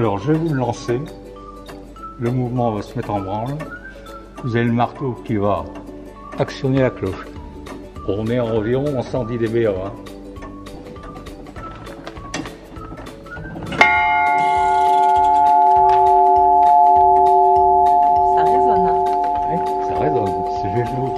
Alors je vais vous le lancer. Le mouvement va se mettre en branle. Vous avez le marteau qui va actionner la cloche. On est environ 110 dBA. Hein. Ça résonne. Hein. Oui, ça résonne, c'est juste vous.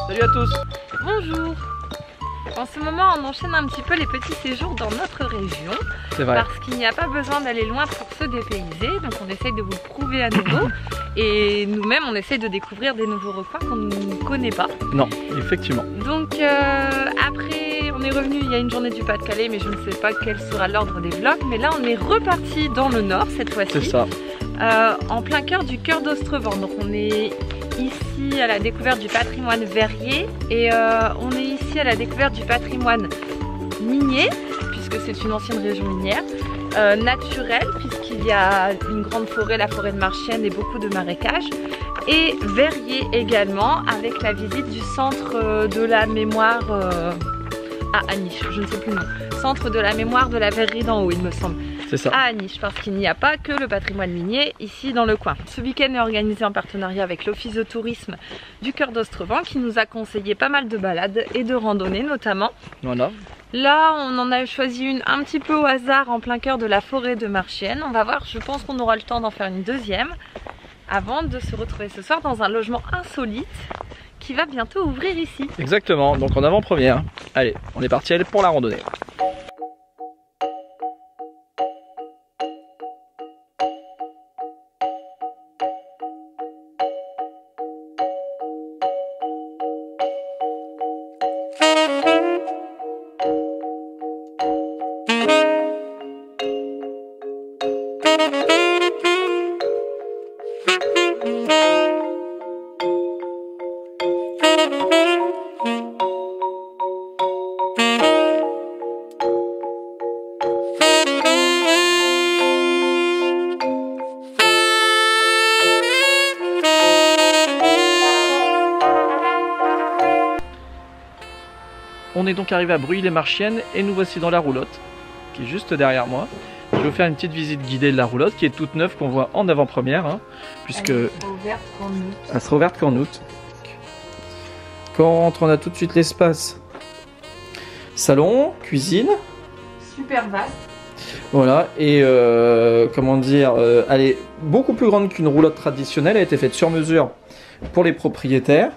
Salut à tous. Bonjour. En ce moment, on enchaîne un petit peu les petits séjours dans notre région. C'est vrai. Parce qu'il n'y a pas besoin d'aller loin pour se dépayser. Donc on essaye de vous le prouver à nouveau. Et nous-mêmes, on essaye de découvrir des nouveaux recoins qu'on ne connaît pas. Non, effectivement. Donc après, on est revenu il y a une journée du Pas-de-Calais, mais je ne sais pas quel sera l'ordre des vlogs. Mais là, on est reparti dans le nord cette fois-ci. C'est ça. En plein cœur du cœur d'Ostrevent. Donc on est ici à la découverte du patrimoine verrier et on est ici à la découverte du patrimoine minier, puisque c'est une ancienne région minière, naturelle, puisqu'il y a une grande forêt, la forêt de Marchienne, et beaucoup de marécages, et verrier également, avec la visite du centre de la mémoire à Aniche, je ne sais plus le nom, centre de la mémoire de la verrerie d'en haut, il me semble. C'est ça. À Aniche, parce qu'il n'y a pas que le patrimoine minier ici dans le coin. Ce week-end est organisé en partenariat avec l'office de tourisme du cœur d'Ostrevent qui nous a conseillé pas mal de balades et de randonnées notamment. Voilà. Là, on en a choisi une un petit peu au hasard en plein cœur de la forêt de Marchienne. On va voir, je pense qu'on aura le temps d'en faire une deuxième avant de se retrouver ce soir dans un logement insolite qui va bientôt ouvrir ici. Exactement, donc en avant-première. Allez, on est parti pour la randonnée. On est donc arrivé à Breuil-les-Marchiennes et nous voici dans la roulotte qui est juste derrière moi. Je vais vous faire une petite visite guidée de la roulotte qui est toute neuve, qu'on voit en avant-première, hein, puisque Elle sera ouverte qu'en août. elle sera ouverte qu'en août. Quand on rentre, on a tout de suite l'espace salon, cuisine, Super vaste. voilà, et comment dire, elle est beaucoup plus grande qu'une roulotte traditionnelle, elle a été faite sur mesure pour les propriétaires.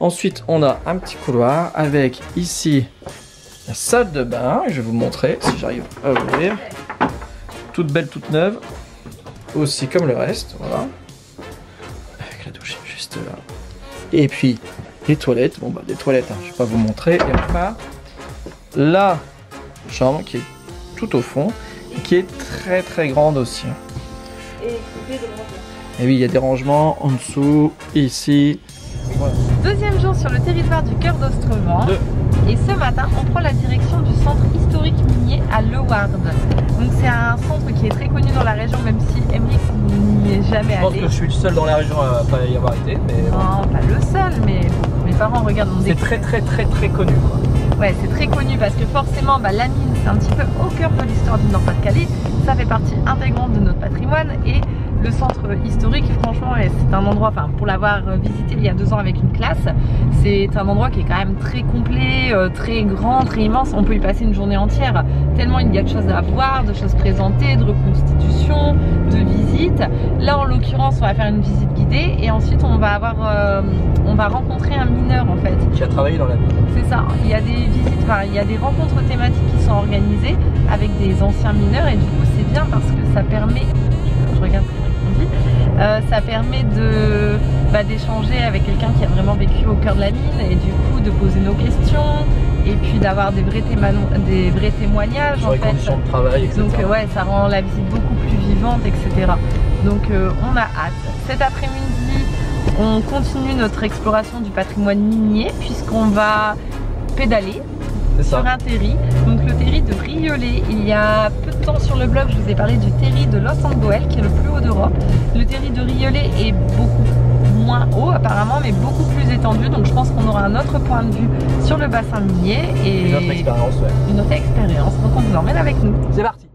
Ensuite, on a un petit couloir avec ici la salle de bain. Je vais vous montrer si j'arrive à ouvrir. Toute belle, toute neuve. Aussi comme le reste, voilà. Avec la douche juste là. Et puis, les toilettes. Bon, bah, des toilettes, hein, je vais pas vous montrer. Et enfin, la chambre qui est tout au fond, et qui est très très grande aussi. Et équipée de rangements. Et oui, il y a des rangements en dessous, ici. Voilà. Deuxième jour sur le territoire du cœur d'Ostrevent. Et ce matin, on prend la direction du centre historique minier à Leward. Donc c'est un centre qui est très connu dans la région, même si Emeric n'y est jamais allé. Je pense que je suis le seul dans la région à pas y avoir été. Mais... Non, pas le seul, mais mes parents regardent. C'est très connu, quoi. Ouais, c'est très connu parce que forcément, bah, la mine, c'est un petit peu au cœur de l'histoire du Nord-Pas-de-Calais. Ça fait partie intégrante de notre patrimoine et le centre historique, franchement, c'est un endroit, enfin pour l'avoir visité il y a 2 ans avec une classe, c'est un endroit qui est quand même très complet, très grand, très immense. On peut y passer une journée entière, tellement il y a de choses à voir, de choses présentées, de reconstitution, de visites. Là, en l'occurrence, on va faire une visite guidée et ensuite on va rencontrer un mineur en fait. Qui a travaillé dans la mine. C'est ça, il y a des visites, enfin, il y a des rencontres thématiques qui sont organisées avec des anciens mineurs et du coup c'est bien parce que ça permet, je regarde ce qu'on dit, ça permet de d'échanger avec quelqu'un qui a vraiment vécu au cœur de la mine et du coup de poser nos questions et puis d'avoir des vrais témoignages Sur en les fait. conditions de travail, etc. Donc ouais, ça rend la visite beaucoup plus vivante, etc. Donc on a hâte. Cet après-midi, on continue notre exploration du patrimoine minier puisqu'on va pédaler ça. sur un terri. Donc le terri de Rieulé. Il y a peu de temps sur le blog, je vous ai parlé du terri de Los Angeles qui est le plus haut d'Europe. Le terri de Rieulé est beaucoup moins haut apparemment, mais beaucoup plus étendu. Donc je pense qu'on aura un autre point de vue sur le bassin minier et Une autre expérience, ouais. une autre expérience. Donc on vous emmène avec nous. C'est parti.